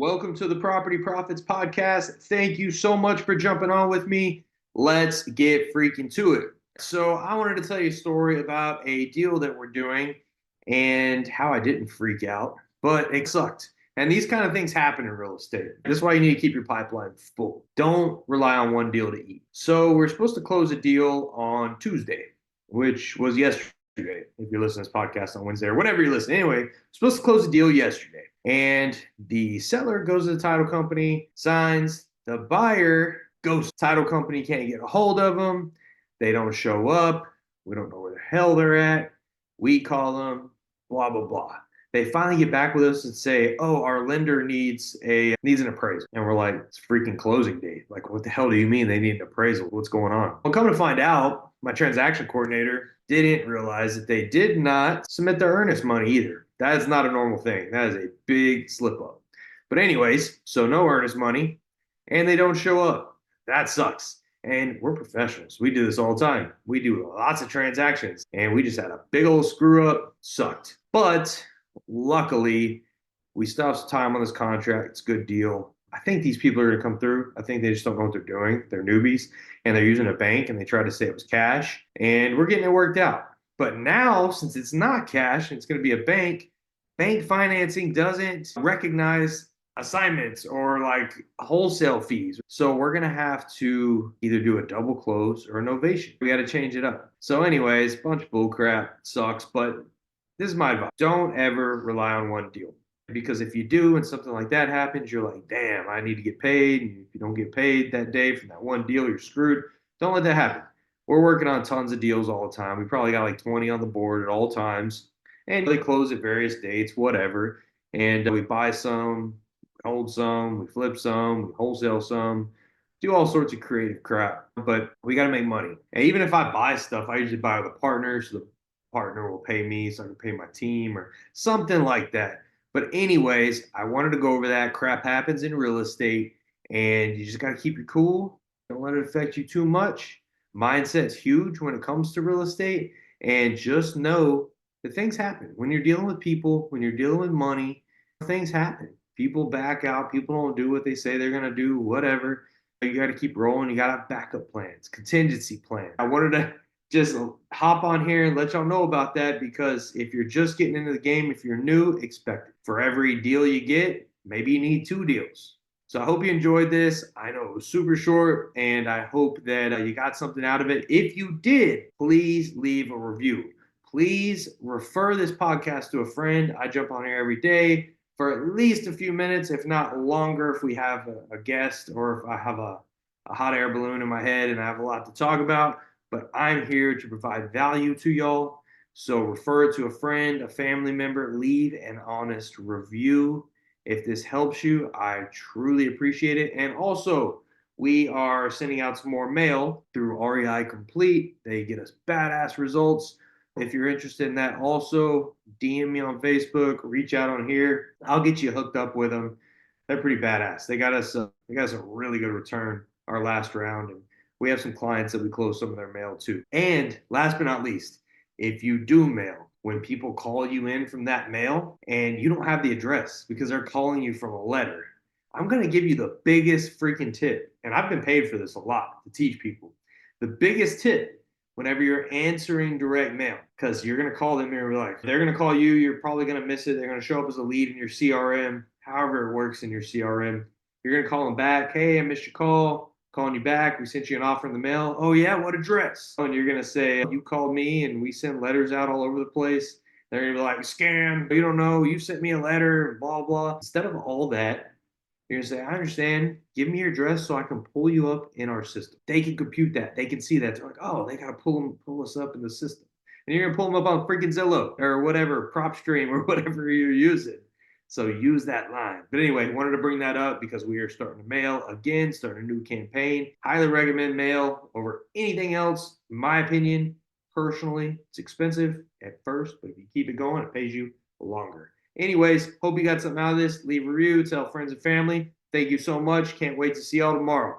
Welcome to the Property Profits Podcast. Thank you so much for jumping on with me. Let's get freaking to it. So, I wanted to tell you a story about a deal that we're doing and how I didn't freak out, but it sucked. And these kind of things happen in real estate. This is why you need to keep your pipeline full. Don't rely on one deal to eat. So, we're supposed to close a deal on Tuesday, which was yesterday. If you're listening to this podcast on Wednesday or whenever you're listening. Anyway, supposed to close the deal yesterday. And the seller goes to the title company, signs. The buyer goes. Title company can't get a hold of them. They don't show up. We don't know where the hell they're at. We call them, blah, blah, blah. They finally get back with us and say, oh, our lender needs an appraisal. And we're like, it's freaking closing date. Like, what the hell do you mean they need an appraisal? What's going on? Well, come to find out, my transaction coordinator didn't realize that they did not submit their earnest money either. That is not a normal thing. That is a big slip up. But anyways, so no earnest money, and they don't show up. That sucks. And we're professionals. We do this all the time. We do lots of transactions, and we just had a big old screw up. Sucked. But luckily, we still have some time on this contract. It's a good deal. I think these people are going to come through. I think they just don't know what they're doing. They're newbies, and they're using a bank, and they try to say it was cash, and we're getting it worked out. But now, since it's not cash and it's going to be a bank financing doesn't recognize assignments or like wholesale fees. So we're going to have to either do a double close or a novation. We got to change it up. So anyways, bunch of bull crap. Sucks, but this is my advice. Don't ever rely on one deal. Because if you do and something like that happens, you're like, damn, I need to get paid. And if you don't get paid that day from that one deal, you're screwed. Don't let that happen. We're working on tons of deals all the time. We probably got like 20 on the board at all times. And they close at various dates, whatever. And we buy some, hold some, we flip some, we wholesale some, do all sorts of creative crap. But we got to make money. And even if I buy stuff, I usually buy with a partner. So the partner will pay me so I can pay my team or something like that. But anyways, I wanted to go over that. Crap happens in real estate, and you just got to keep your cool. Don't let it affect you too much. Mindset's huge when it comes to real estate, and just know that things happen. When you're dealing with people, when you're dealing with money, things happen. People back out. People don't do what they say they're going to do, whatever. You got to keep rolling. You got to have backup plans, contingency plans. I wanted to just hop on here and let y'all know about that because if you're just getting into the game, if you're new, expect it. For every deal you get, maybe you need 2 deals. So I hope you enjoyed this. I know it was super short, and I hope that you got something out of it. If you did, please leave a review. Please refer this podcast to a friend. I jump on here every day for at least a few minutes, if not longer, if we have a guest or if I have a hot air balloon in my head and I have a lot to talk about. But I'm here to provide value to y'all. So refer it to a friend, a family member, leave an honest review. If this helps you, I truly appreciate it. And also, we are sending out some more mail through REI Complete. They get us badass results. If you're interested in that, also DM me on Facebook, reach out on here. I'll get you hooked up with them. They're pretty badass. They got us a really good return our last round, and we have some clients that we close some of their mail to. And last but not least, if you do mail, when people call you in from that mail and you don't have the address because they're calling you from a letter, I'm going to give you the biggest freaking tip. And I've been paid for this a lot to teach people. The biggest tip whenever you're answering direct mail, because you're going to call them and be like, they're going to call you, you're probably going to miss it. They're going to show up as a lead in your CRM, however it works in your CRM. You're going to call them back. Hey, I missed your call. Calling you back. We sent you an offer in the mail. Oh, yeah, what address? And you're going to say, you called me and we send letters out all over the place. They're going to be like, scam. You don't know. You sent me a letter, blah, blah. Instead of all that, you're going to say, I understand. Give me your address so I can pull you up in our system. They can compute that. They can see that. They're like, oh, they got to pull us up in the system. And you're going to pull them up on freaking Zillow or whatever, PropStream or whatever you're using. So use that line. But anyway, wanted to bring that up because we are starting to mail again, starting a new campaign. Highly recommend mail over anything else. In my opinion, personally, it's expensive at first, but if you keep it going, it pays you longer. Anyways, hope you got something out of this. Leave a review, tell friends and family. Thank you so much. Can't wait to see y'all tomorrow.